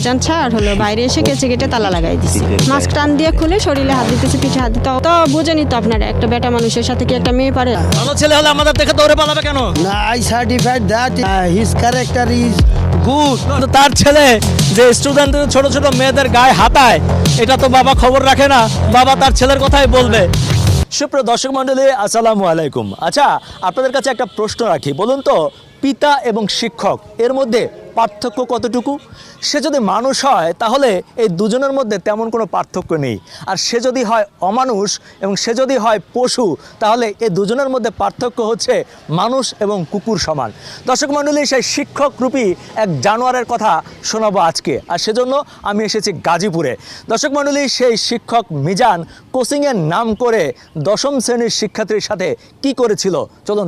মিজান ছাড় হলো বাইরে এসে কেচে কেটে তালা লাগাই দিছি। মাস্ক টান দিয়ে খুলে শরীরে হাত দিতেছে, পিঠে হাত দিতে। তো বুঝেনি তো আপনারা, একটা বেটা মানুষের সাথে কি একটা মেয়ে পারে? ভালো ছেলে হলে আমাদের দেখে দৌড়ে পালাবে কেন? No, I certified that his character is good. কিন্তু তার ছেলে যে স্টুডেন্ট ছোট ছোট মেয়েদের গায়ে হাতায়, এটা তো বাবা খবর রাখে না, বাবা তার ছেলের কথাই বলবে। সুপ্রিয় দর্শক মণ্ডলী, আসসালামু আলাইকুম। আচ্ছা, আপনাদের কাছে একটা প্রশ্ন রাখি, বলুন তো, পিতা এবং শিক্ষক এর মধ্যে পার্থক্য কতটুকু? সে যদি মানুষ হয় তাহলে এই দুজনের মধ্যে তেমন কোনো পার্থক্য নেই, আর সে যদি হয় অমানুষ এবং সে যদি হয় পশু, তাহলে এই দুজনের মধ্যে পার্থক্য হচ্ছে মানুষ এবং কুকুর সমান। দর্শক মণ্ডলী, সেই শিক্ষক রূপী এক জানোয়ারের কথা শোনাবো আজকে, আর সেজন্য আমি এসেছি গাজীপুরে। দর্শক মণ্ডলী, সেই শিক্ষক মিজান কোচিংয়ের নাম করে 10ম শ্রেণীর শিক্ষার্থীর সাথে কি করেছিল, চলুন